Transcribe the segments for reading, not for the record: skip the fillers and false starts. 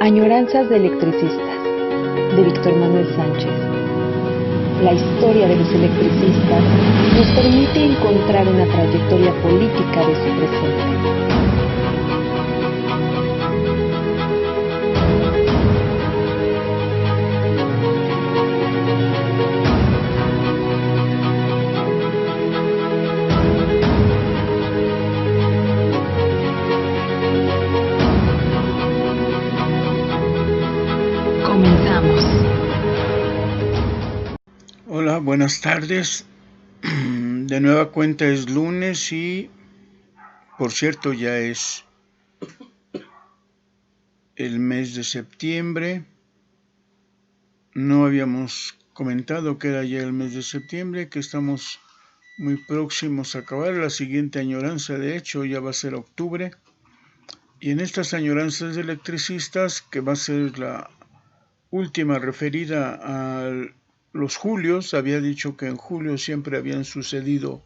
Añoranzas de electricistas, de Víctor Manuel Sánchez. La historia de los electricistas nos permite encontrar una trayectoria política de su presente. Comenzamos. Hola, buenas tardes. De nueva cuenta es lunes y, por cierto, ya es el mes de septiembre. No habíamos comentado que era ya el mes de septiembre, que estamos muy próximos a acabar. La siguiente añoranza, de hecho, ya va a ser octubre. Y en estas añoranzas de electricistas, que va a ser la última referida a los julios, había dicho que en julio siempre habían sucedido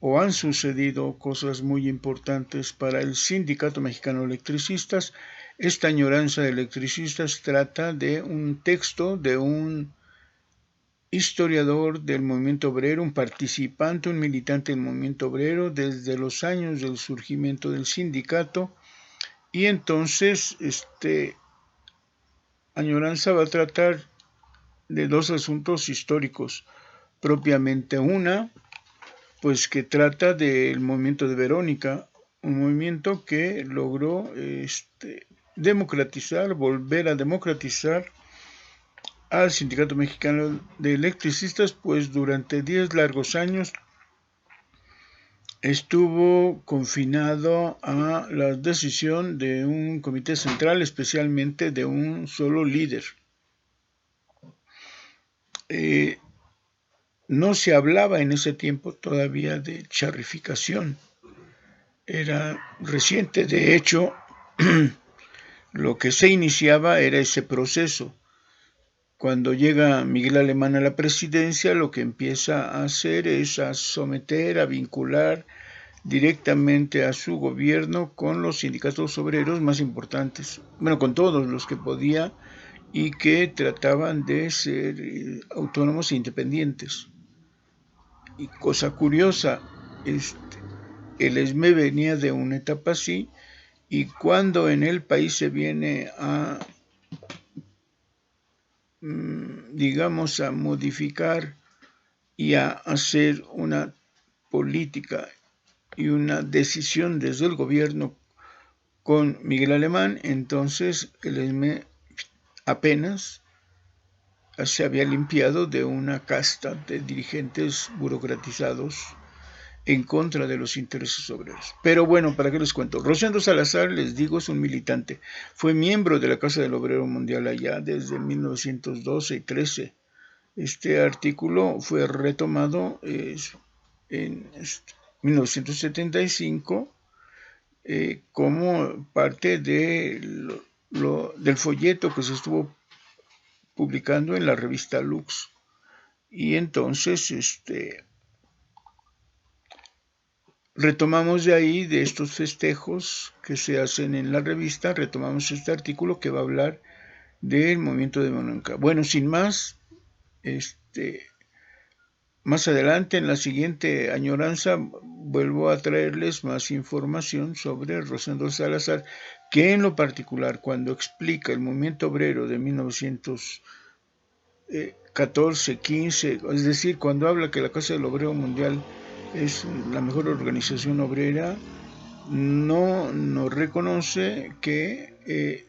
o han sucedido cosas muy importantes para el Sindicato Mexicano de Electricistas. Esta añoranza de electricistas trata de un texto de un historiador del movimiento obrero, un participante, un militante del movimiento obrero desde los años del surgimiento del sindicato. Y entonces, añoranza va a tratar de dos asuntos históricos, propiamente una, pues que trata del movimiento de Verónica, un movimiento que logró democratizar, volver a democratizar al Sindicato Mexicano de Electricistas, pues durante 10 largos años estuvo confinado a la decisión de un comité central, especialmente de un solo líder. No se hablaba en ese tiempo todavía de charrificación. Era reciente, de hecho, lo que se iniciaba era ese proceso. Cuando llega Miguel Alemán a la presidencia, lo que empieza a hacer es a someter, a vincular directamente a su gobierno con los sindicatos obreros más importantes, bueno, con todos los que podía y que trataban de ser autónomos e independientes. Y cosa curiosa, el ESME venía de una etapa así, y cuando en el país se viene a, digamos, a modificar y a hacer una política y una decisión desde el gobierno con Miguel Alemán, entonces el ESME apenas se había limpiado de una casta de dirigentes burocratizados en contra de los intereses obreros. Pero bueno, ¿para qué les cuento? Rosendo Salazar, les digo, es un militante. Fue miembro de la Casa del Obrero Mundial allá desde 1912 y 13. Este artículo fue retomado en 1975 como parte de del folleto que se estuvo publicando en la revista Lux. Y entonces, retomamos de ahí, de estos festejos que se hacen en la revista, retomamos este artículo que va a hablar del movimiento de Verónica. Bueno, sin más, más adelante, en la siguiente añoranza, vuelvo a traerles más información sobre Rosendo Salazar, que en lo particular, cuando explica el movimiento obrero de 1914, 15, es decir, cuando habla que la Casa del Obrero Mundial es la mejor organización obrera, no reconoce que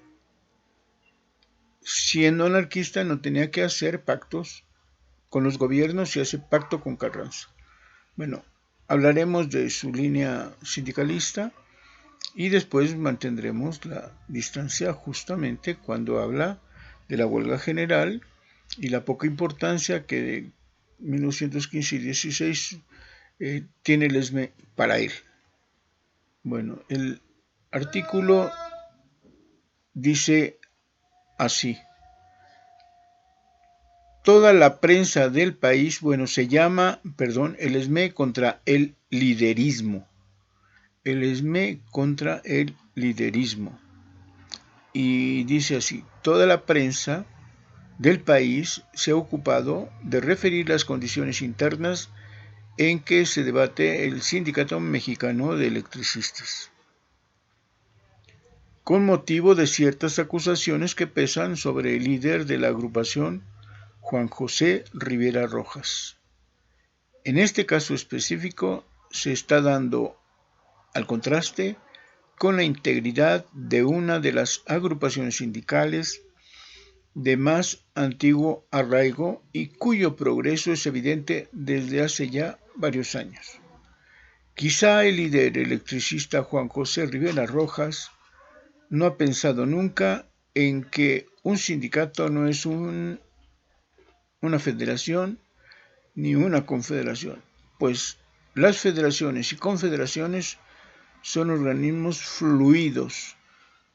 siendo anarquista no tenía que hacer pactos con los gobiernos y hace pacto con Carranza. Bueno, hablaremos de su línea sindicalista y después mantendremos la distancia justamente cuando habla de la huelga general y la poca importancia que de 1915 y 16 tiene el ESME para él. Bueno, el artículo dice así: toda la prensa del país, se llama, el ESME contra el liderismo. El ESME contra el liderismo. y dice así: toda la prensa del país se ha ocupado de referir las condiciones internas en que se debate el Sindicato Mexicano de Electricistas, con motivo de ciertas acusaciones que pesan sobre el líder de la agrupación, Juan José Rivera Rojas. En este caso específico se está dando al contraste con la integridad de una de las agrupaciones sindicales de más antiguo arraigo y cuyo progreso es evidente desde hace ya varios años. Quizá el líder electricista Juan José Rivera Rojas no ha pensado nunca en que un sindicato no es una federación ni una confederación, pues las federaciones y confederaciones son organismos fluidos,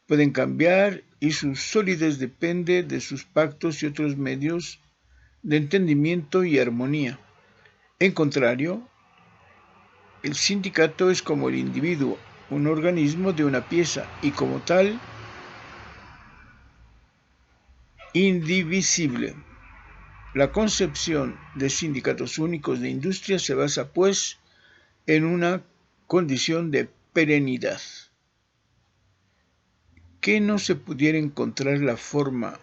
pueden cambiar y su solidez depende de sus pactos y otros medios de entendimiento y armonía. En contrario, el sindicato es como el individuo, un organismo de una pieza y como tal, indivisible. La concepción de sindicatos únicos de industria se basa, pues, en una condición de perenidad. ¿Que no se pudiera encontrar la forma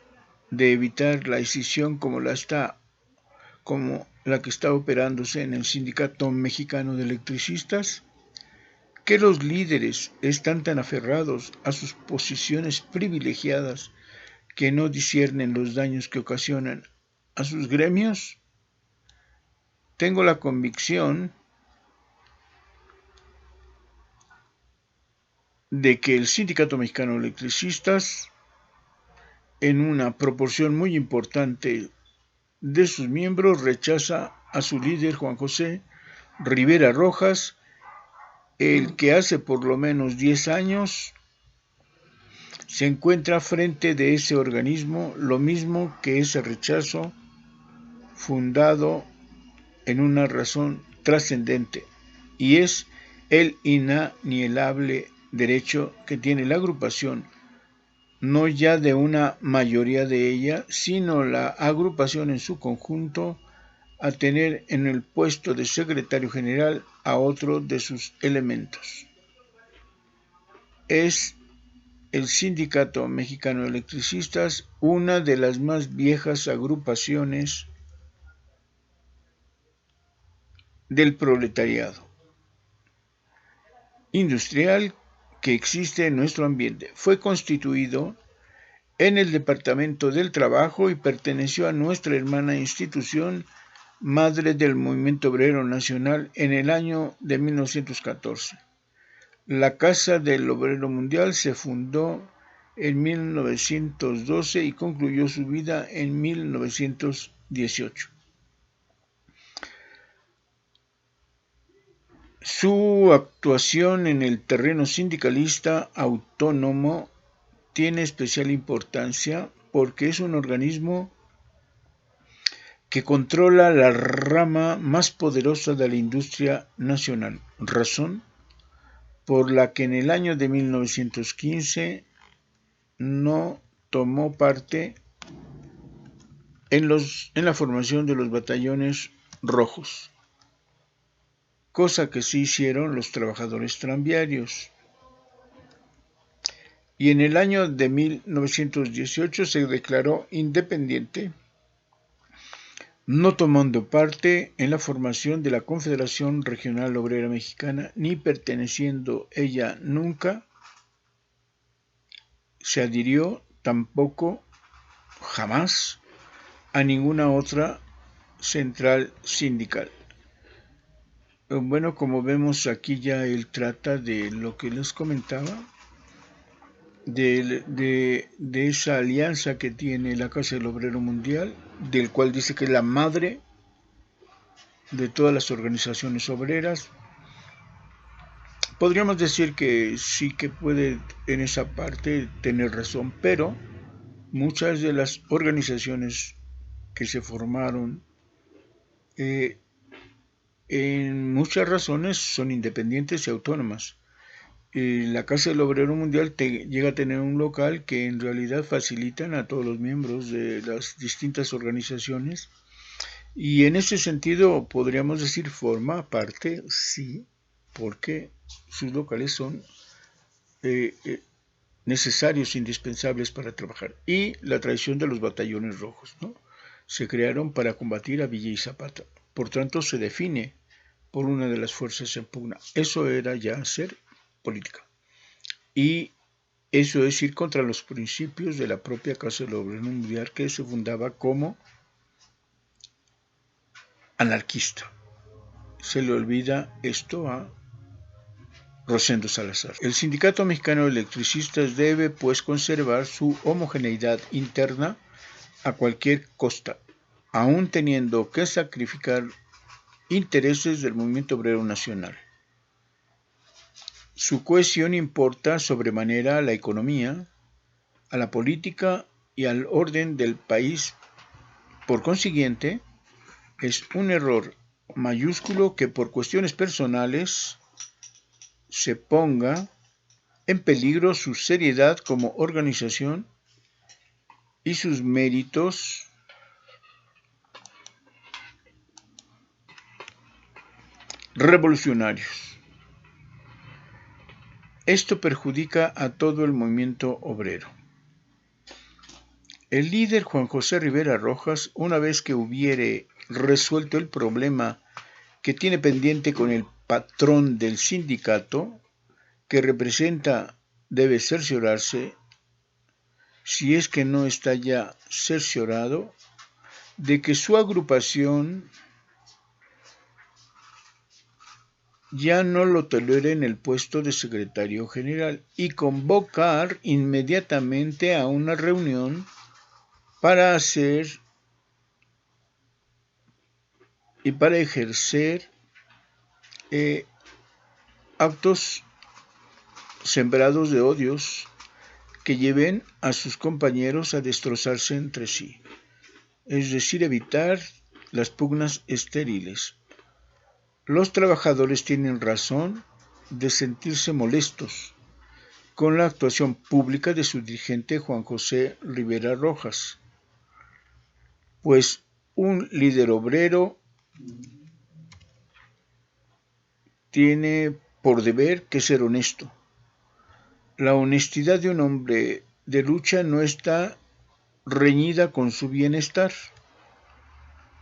de evitar la escisión como la que está operándose en el Sindicato Mexicano de Electricistas? ¿Que los líderes están tan aferrados a sus posiciones privilegiadas que no disciernen los daños que ocasionan a sus gremios? Tengo la convicción de que el Sindicato Mexicano de Electricistas, en una proporción muy importante de sus miembros, rechaza a su líder Juan José Rivera Rojas, el que hace por lo menos 10 años se encuentra frente de ese organismo, lo mismo que ese rechazo fundado en una razón trascendente, y es el inalienable derecho que tiene la agrupación, no ya de una mayoría de ella, sino la agrupación en su conjunto, a tener en el puesto de secretario general a otro de sus elementos. Es el Sindicato Mexicano de Electricistas una de las más viejas agrupaciones del proletariado industrial que existe en nuestro ambiente. Fue constituido en el Departamento del Trabajo y perteneció a nuestra hermana institución madre del Movimiento Obrero Nacional en el año de 1914. La Casa del Obrero Mundial se fundó en 1912 y concluyó su vida en 1918. Su actuación en el terreno sindicalista autónomo tiene especial importancia porque es un organismo que controla la rama más poderosa de la industria nacional, razón por la que en el año de 1915 no tomó parte en la formación de los batallones rojos, cosa que sí hicieron los trabajadores tranviarios. Y en el año de 1918 se declaró independiente, no tomando parte en la formación de la Confederación Regional Obrera Mexicana, ni perteneciendo ella nunca, se adhirió tampoco jamás a ninguna otra central sindical. Bueno, como vemos aquí ya él trata de lo que les comentaba, de esa alianza que tiene la Casa del Obrero Mundial, del cual dice que es la madre de todas las organizaciones obreras. Podríamos decir que sí que puede en esa parte tener razón, pero muchas de las organizaciones que se formaron en muchas razones son independientes y autónomas. la Casa del Obrero Mundial llega a tener un local que en realidad facilitan a todos los miembros de las distintas organizaciones, y en ese sentido podríamos decir forma parte, sí, porque sus locales son necesarios, indispensables para trabajar. Y la tradición de los batallones rojos, ¿no? Se crearon para combatir a Villa y Zapata. Por tanto, se define por una de las fuerzas en pugna. Eso era ya ser política. Y eso es ir contra los principios de la propia Casa del Obrero Mundial, que se fundaba como anarquista. Se le olvida esto a Rosendo Salazar. El Sindicato Mexicano de Electricistas debe, pues, conservar su homogeneidad interna a cualquier costa, aún teniendo que sacrificar intereses del movimiento obrero nacional. Su cohesión importa sobremanera a la economía, a la política y al orden del país. Por consiguiente, es un error mayúsculo que por cuestiones personales se ponga en peligro su seriedad como organización y sus méritos revolucionarios. Esto perjudica a todo el movimiento obrero. El líder Juan José Rivera Rojas, una vez que hubiere resuelto el problema que tiene pendiente con el patrón del sindicato que representa, debe cerciorarse, si es que no está ya cerciorado, de que su agrupación ya no lo tolera en el puesto de secretario general y convocar inmediatamente a una reunión para hacer y para ejercer actos sembrados de odios que lleven a sus compañeros a destrozarse entre sí, es decir, evitar las pugnas estériles. Los trabajadores tienen razón de sentirse molestos con la actuación pública de su dirigente Juan José Rivera Rojas, pues un líder obrero tiene por deber que ser honesto. La honestidad de un hombre de lucha no está reñida con su bienestar,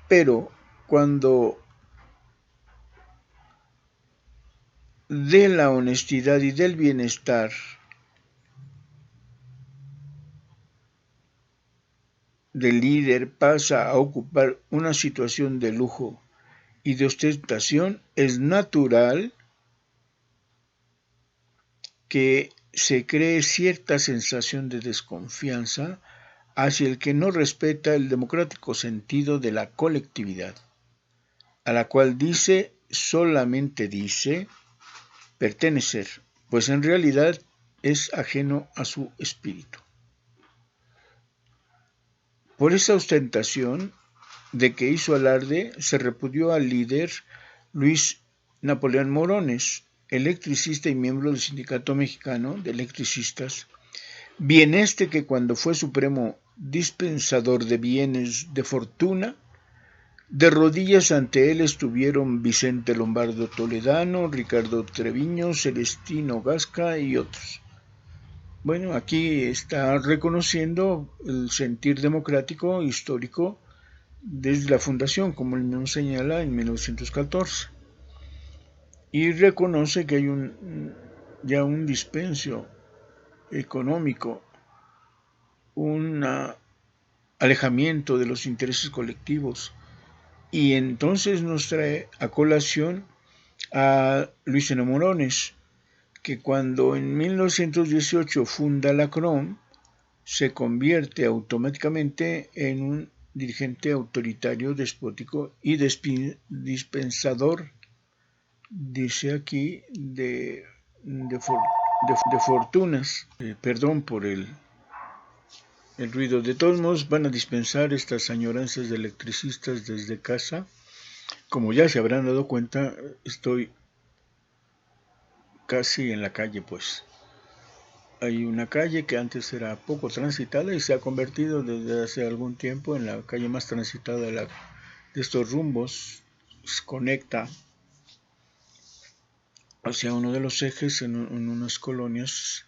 pero cuando de la honestidad y del bienestar del líder pasa a ocupar una situación de lujo y de ostentación, es natural que se cree cierta sensación de desconfianza hacia el que no respeta el democrático sentido de la colectividad, a la cual solamente dice, pertenecer, pues en realidad es ajeno a su espíritu. Por esa ostentación de que hizo alarde, se repudió al líder Luis Napoleón Morones, electricista y miembro del Sindicato Mexicano de Electricistas, bien que cuando fue supremo dispensador de bienes de fortuna, de rodillas ante él estuvieron Vicente Lombardo Toledano, Ricardo Treviño, Celestino Gasca y otros. Bueno, aquí está reconociendo el sentir democrático histórico desde la fundación, como él mismo señala, en 1914. Y reconoce que hay ya un dispendio económico, un alejamiento de los intereses colectivos. Y entonces nos trae a colación a Luis N. Morones, que cuando en 1918 funda la CROM, se convierte automáticamente en un dirigente autoritario, despótico y dispensador, dice aquí, de fortunas. Perdón por el ruido. De todos modos, van a dispensar estas añoranzas de electricistas desde casa. Como ya se habrán dado cuenta, estoy casi en la calle, pues. Hay una calle que antes era poco transitada y se ha convertido desde hace algún tiempo en la calle más transitada de estos rumbos. Conecta hacia uno de los ejes en unas colonias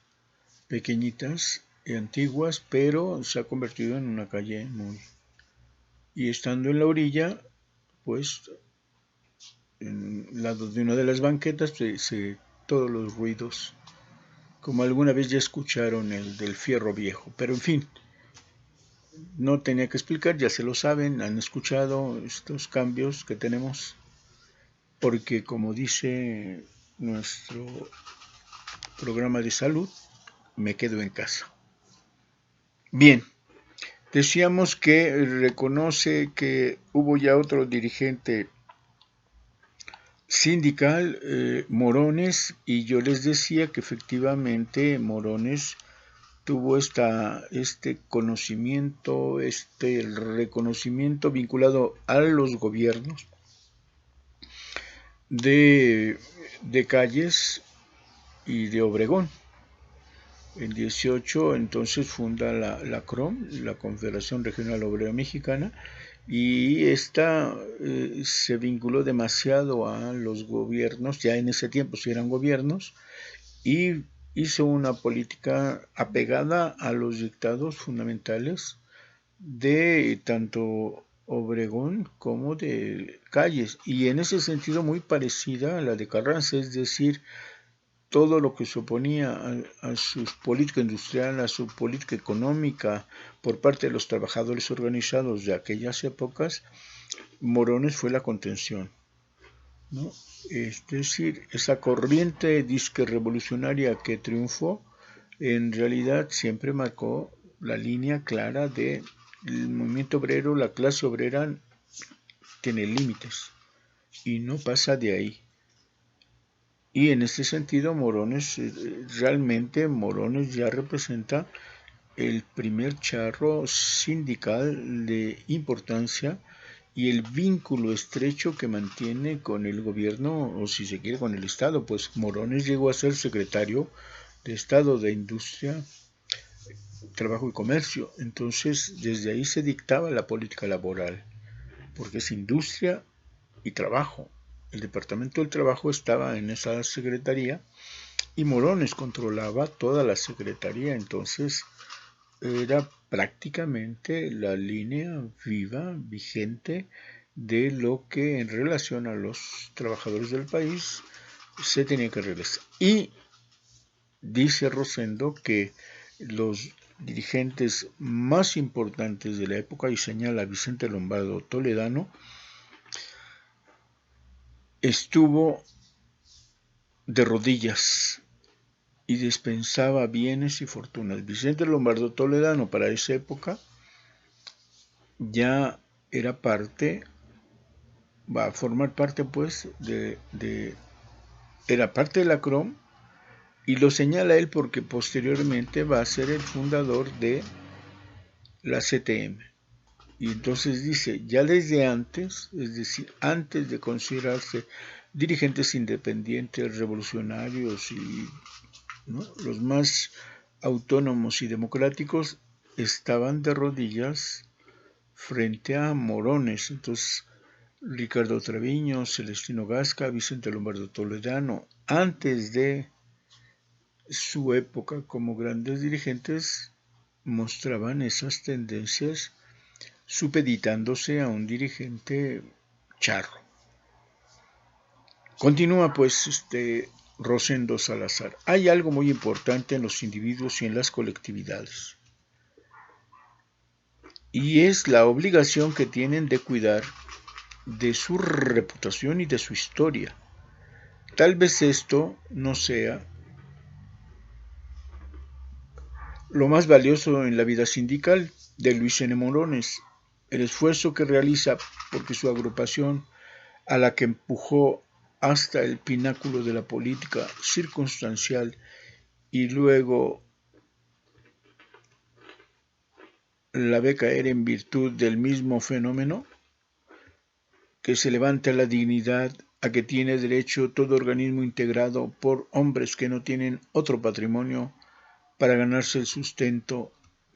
pequeñitas y antiguas, pero se ha convertido en una calle muy... Y estando en la orilla, pues, en el lado de una de las banquetas, todos los ruidos, como alguna vez ya escucharon el del fierro viejo, pero en fin, no tenía que explicar, ya se lo saben, han escuchado estos cambios que tenemos, porque como dice nuestro programa de salud, me quedo en casa. Bien, decíamos que reconoce que hubo ya otro dirigente sindical, Morones, y yo les decía que efectivamente Morones tuvo este conocimiento, este reconocimiento vinculado a los gobiernos de Calles y de Obregón. En 18 entonces funda la CROM, la Confederación Regional Obrera Mexicana, y esta se vinculó demasiado a los gobiernos, ya en ese tiempo sí eran gobiernos, y hizo una política apegada a los dictados fundamentales de tanto Obregón como de Calles, y en ese sentido muy parecida a la de Carranza, es decir, todo lo que se oponía a su política industrial, a su política económica por parte de los trabajadores organizados de aquellas épocas, Morones fue la contención, ¿no? Es decir, esa corriente disque revolucionaria que triunfó, en realidad siempre marcó la línea clara de el movimiento obrero, la clase obrera tiene límites y no pasa de ahí. Y en este sentido, realmente Morones ya representa el primer charro sindical de importancia y el vínculo estrecho que mantiene con el gobierno, o si se quiere, con el Estado, pues Morones llegó a ser secretario de Estado de Industria, Trabajo y Comercio. Entonces, desde ahí se dictaba la política laboral, porque es industria y trabajo. El Departamento del Trabajo estaba en esa secretaría y Morones controlaba toda la secretaría, entonces era prácticamente la línea viva, vigente, de lo que en relación a los trabajadores del país se tenía que realizar. Y dice Rosendo que los dirigentes más importantes de la época, y señala a Vicente Lombardo Toledano, estuvo de rodillas y dispensaba bienes y fortunas. Vicente Lombardo Toledano para esa época ya era parte, va a formar parte pues era parte de la CROM, y lo señala él porque posteriormente va a ser el fundador de la CTM. Y entonces dice, ya desde antes, es decir, antes de considerarse dirigentes independientes, revolucionarios y, ¿no?, los más autónomos y democráticos, estaban de rodillas frente a Morones. Entonces, Ricardo Treviño, Celestino Gasca, Vicente Lombardo Toledano, antes de su época como grandes dirigentes, mostraban esas tendencias supeditándose a un dirigente charro. Continúa pues Rosendo Salazar. Hay algo muy importante en los individuos y en las colectividades, y es la obligación que tienen de cuidar de su reputación y de su historia. Tal vez esto no sea lo más valioso en la vida sindical de Luis N. Morones, el esfuerzo que realiza porque su agrupación, a la que empujó hasta el pináculo de la política circunstancial y luego la ve caer en virtud del mismo fenómeno, que se levanta la dignidad a que tiene derecho todo organismo integrado por hombres que no tienen otro patrimonio para ganarse el sustento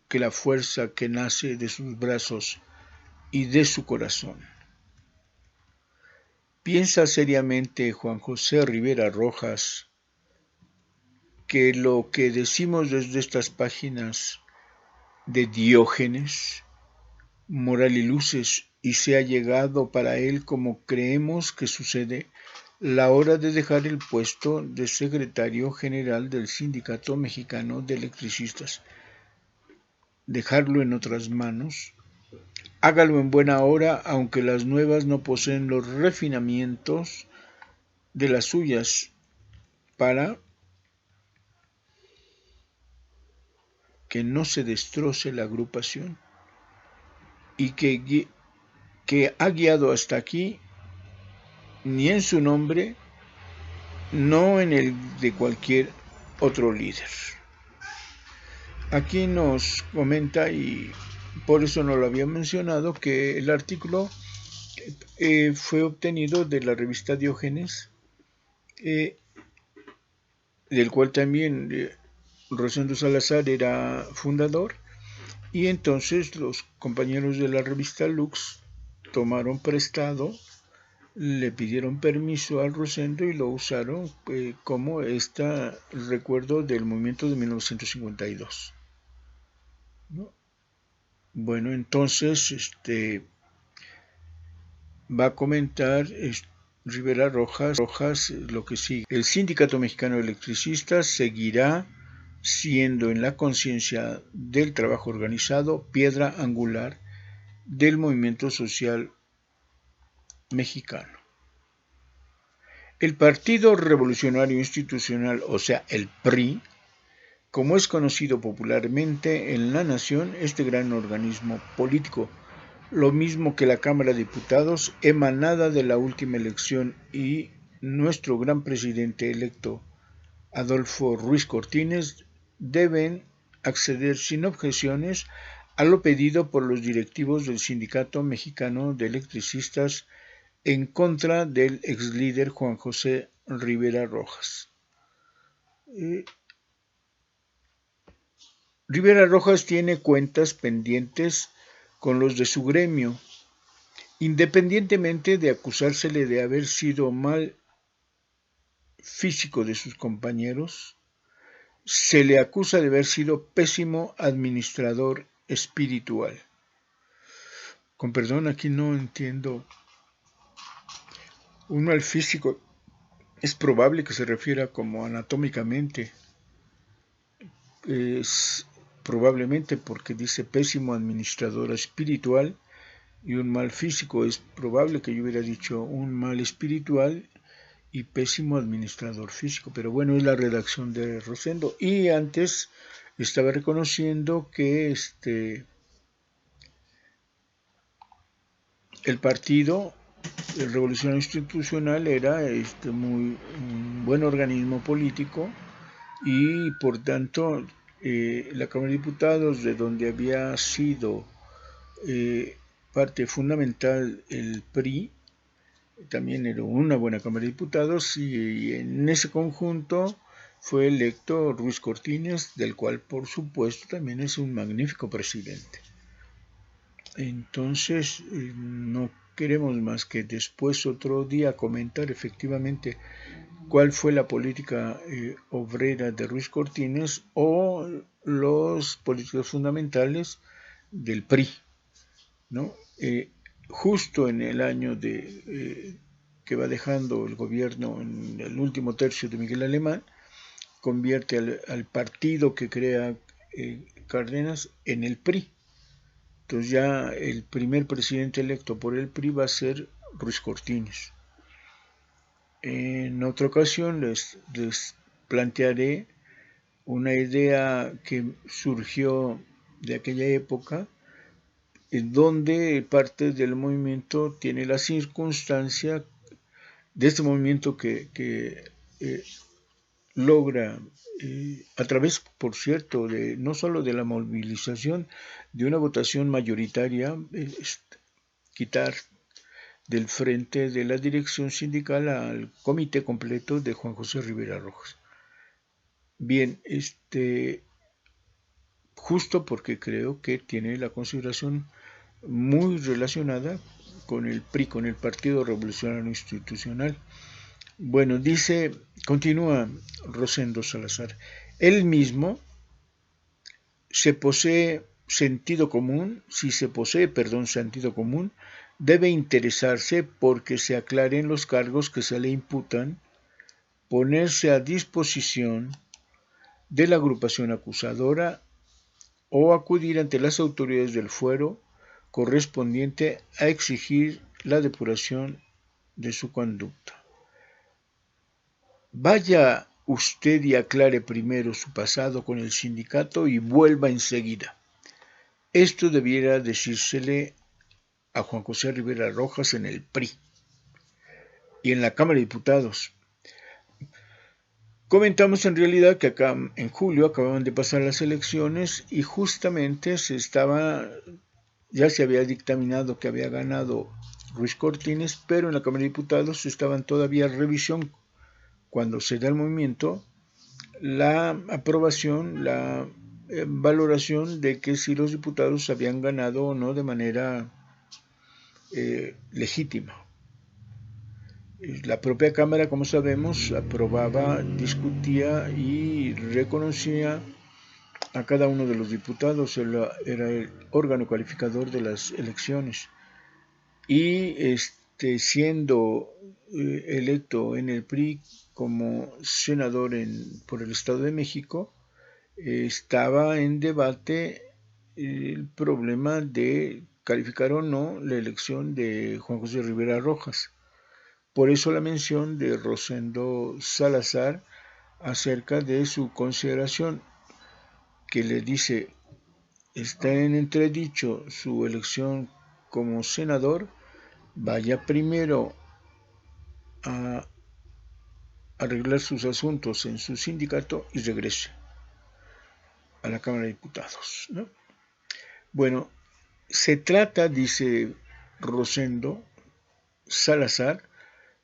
que la fuerza que nace de sus brazos y de su corazón. ¿Piensa seriamente Juan José Rivera Rojas que lo que decimos desde estas páginas de Diógenes, Moral y Luces, y se ha llegado para él como creemos que sucede la hora de dejar el puesto de secretario general del Sindicato Mexicano de Electricistas, dejarlo en otras manos? Hágalo en buena hora, aunque las nuevas no poseen los refinamientos de las suyas, para que no se destroce la agrupación y que ha guiado hasta aquí, ni en su nombre, no en el de cualquier otro líder. Aquí nos comenta, y por eso no lo había mencionado, que el artículo fue obtenido de la revista Diógenes, del cual también Rosendo Salazar era fundador, y entonces los compañeros de la revista Lux tomaron prestado, le pidieron permiso al Rosendo y lo usaron como recuerdo del movimiento de 1952. ¿No? Bueno, entonces va a comentar Rivera Rojas lo que sigue. El Sindicato Mexicano de Electricistas seguirá siendo en la conciencia del trabajo organizado piedra angular del movimiento social mexicano. El Partido Revolucionario Institucional, o sea, el PRI, como es conocido popularmente en la nación, este gran organismo político, lo mismo que la Cámara de Diputados, emanada de la última elección, y nuestro gran presidente electo, Adolfo Ruiz Cortines, deben acceder sin objeciones a lo pedido por los directivos del Sindicato Mexicano de Electricistas en contra del exlíder Juan José Rivera Rojas. Rivera Rojas tiene cuentas pendientes con los de su gremio, independientemente de acusársele de haber sido mal físico de sus compañeros. Se le acusa de haber sido pésimo administrador espiritual. Con perdón, aquí no entiendo. Un mal físico es probable que se refiera como anatómicamente. Es probablemente porque dice pésimo administrador espiritual, y un mal físico. Es probable que yo hubiera dicho un mal espiritual y pésimo administrador físico, pero bueno, es la redacción de Rosendo. Y antes estaba reconociendo que el partido, el Revolucionario Institucional, era muy un buen organismo político, y por tanto la Cámara de Diputados, de donde había sido parte fundamental el PRI, también era una buena Cámara de Diputados, y en ese conjunto fue electo Ruiz Cortines, del cual por supuesto también es un magnífico presidente. Entonces no queremos más que después otro día comentar efectivamente cuál fue la política obrera de Ruiz Cortines o los políticos fundamentales del PRI, ¿no? Justo en el año que va dejando el gobierno, en el último tercio de Miguel Alemán, convierte al partido que crea Cárdenas en el PRI. Entonces ya el primer presidente electo por el PRI va a ser Ruiz Cortines. En otra ocasión les plantearé una idea que surgió de aquella época, en donde parte del movimiento tiene la circunstancia de este movimiento que logra, a través, por cierto, no solo de la movilización de una votación mayoritaria, quitar del frente de la dirección sindical al comité completo de Juan José Rivera Rojas. Bien, justo porque creo que tiene la consideración muy relacionada con el PRI, con el Partido Revolucionario Institucional. Bueno, continúa Rosendo Salazar, él mismo si se posee sentido común, debe interesarse porque se aclaren los cargos que se le imputan, ponerse a disposición de la agrupación acusadora o acudir ante las autoridades del fuero correspondiente a exigir la depuración de su conducta. Vaya usted y aclare primero su pasado con el sindicato y vuelva enseguida. Esto debiera decírsele a Juan José Rivera Rojas en el PRI y en la Cámara de Diputados. Comentamos en realidad que acá en julio acababan de pasar las elecciones y justamente ya se había dictaminado que había ganado Ruiz Cortines, pero en la Cámara de Diputados estaban todavía en revisión cuando se da el movimiento, la aprobación, la valoración de que si los diputados habían ganado o no de manera legítima. La propia Cámara, como sabemos, aprobaba, discutía y reconocía a cada uno de los diputados, era el órgano calificador de las elecciones. Y siendo electo en el PRI como senador por el Estado de México, estaba en debate el problema de calificar o no la elección de Juan José Rivera Rojas. Por eso la mención de Rosendo Salazar acerca de su consideración, que le dice, está en entredicho su elección como senador, vaya primero a arreglar sus asuntos en su sindicato y regrese a la Cámara de Diputados, ¿no? Bueno, se trata, dice Rosendo Salazar,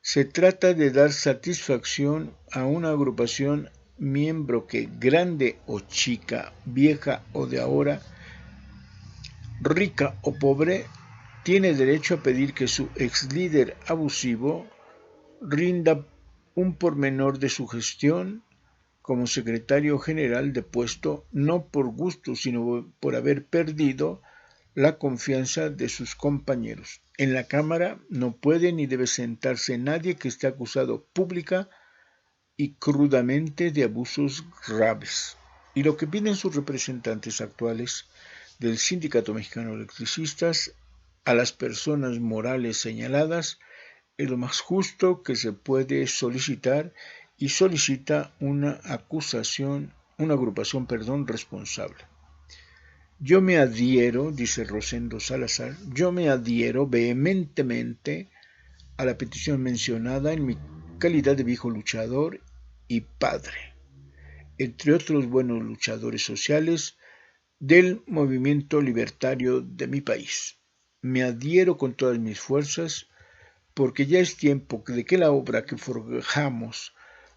se trata de dar satisfacción a una agrupación miembro que, grande o chica, vieja o de ahora, rica o pobre, tiene derecho a pedir que su ex líder abusivo rinda un pormenor de su gestión como secretario general depuesto no por gusto, sino por haber perdido la confianza de sus compañeros. En la Cámara no puede ni debe sentarse nadie que esté acusado pública y crudamente de abusos graves. Y lo que piden sus representantes actuales del Sindicato Mexicano de Electricistas a las personas morales señaladas es lo más justo que se puede solicitar y solicita una agrupación responsable. Yo me adhiero, dice Rosendo Salazar, vehementemente a la petición mencionada en mi calidad de viejo luchador y padre, entre otros buenos luchadores sociales del movimiento libertario de mi país. Me adhiero con todas mis fuerzas porque ya es tiempo de que la obra que forjamos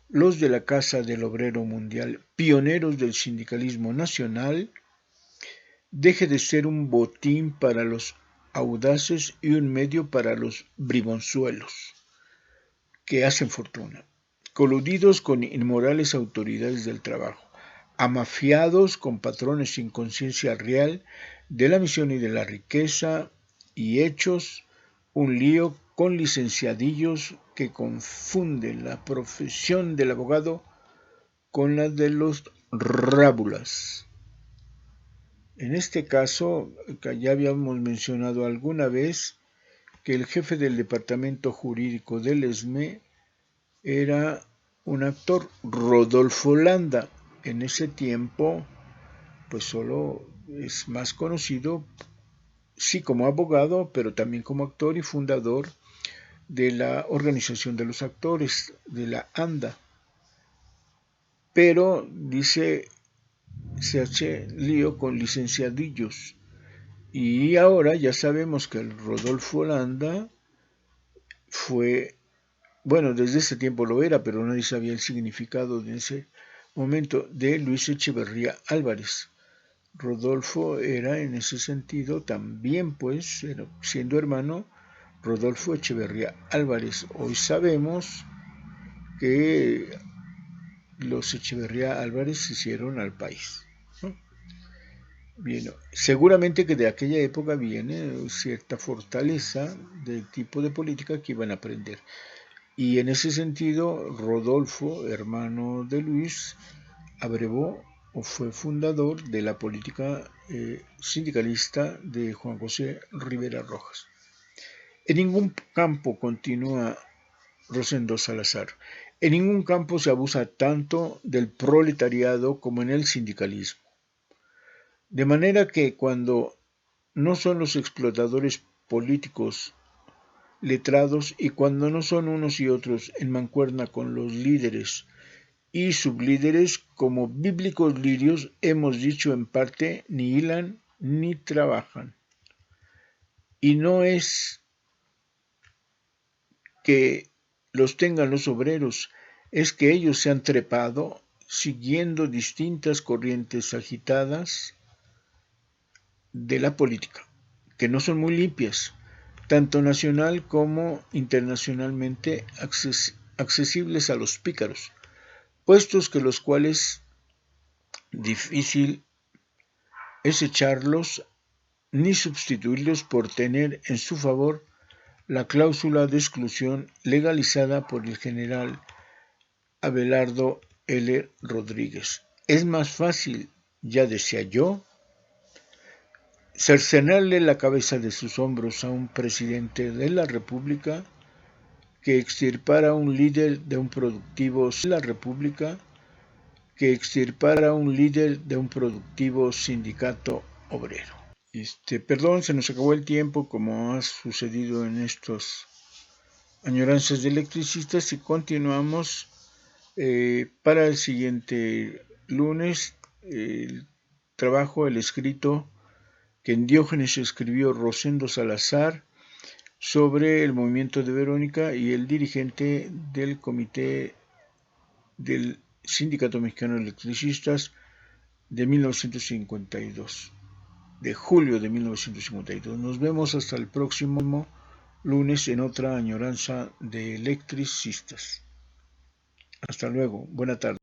los de la Casa del Obrero Mundial, pioneros del sindicalismo nacional, deje de ser un botín para los audaces y un medio para los bribonzuelos que hacen fortuna, coludidos con inmorales autoridades del trabajo, amafiados con patrones sin conciencia real de la misión y de la riqueza y hechos un lío con licenciadillos que confunden la profesión del abogado con la de los rábulas. En este caso, ya habíamos mencionado alguna vez que el jefe del departamento jurídico del ESME era un actor, Rodolfo Landa. En ese tiempo, pues solo es más conocido, sí como abogado, pero también como actor y fundador de la Organización de los Actores, de la ANDA. Pero, dice, se hace lío con licenciadillos. Y ahora ya sabemos que el Rodolfo Landa fue, bueno, desde ese tiempo lo era, pero nadie sabía el significado de ese momento, de Luis Echeverría Álvarez. Rodolfo era en ese sentido también, pues, siendo hermano, Rodolfo Echeverría Álvarez. Hoy sabemos que los Echeverría Álvarez se hicieron al país, ¿no? Bien, seguramente que de aquella época viene cierta fortaleza del tipo de política que iban a aprender. Y en ese sentido, Rodolfo, hermano de Luis, abrevó o fue fundador de la política sindicalista de Juan José Rivera Rojas. En ningún campo, continúa Rosendo Salazar, en ningún campo se abusa tanto del proletariado como en el sindicalismo. De manera que cuando no son los explotadores políticos letrados y cuando no son unos y otros en mancuerna con los líderes y sublíderes como bíblicos lirios, hemos dicho en parte, ni hilan ni trabajan. Y no es que los tengan los obreros, es que ellos se han trepado siguiendo distintas corrientes agitadas de la política, que no son muy limpias, tanto nacional como internacionalmente accesibles a los pícaros, puestos que los cuales difícil es echarlos ni sustituirlos por tener en su favor la cláusula de exclusión legalizada por el general Abelardo L. Rodríguez. Es más fácil, ya decía yo, cercenarle la cabeza de sus hombros a un presidente de la República que extirpar a un líder de un productivo sindicato obrero. Perdón, se nos acabó el tiempo, como ha sucedido en estos añoranzas de electricistas, y continuamos para el siguiente lunes el escrito que en Diógenes escribió Rosendo Salazar sobre el movimiento de Verónica y el dirigente del comité del Sindicato Mexicano de Electricistas de 1952, de julio de 1952. Nos vemos hasta el próximo lunes en otra añoranza de electricistas. Hasta luego, buena tarde.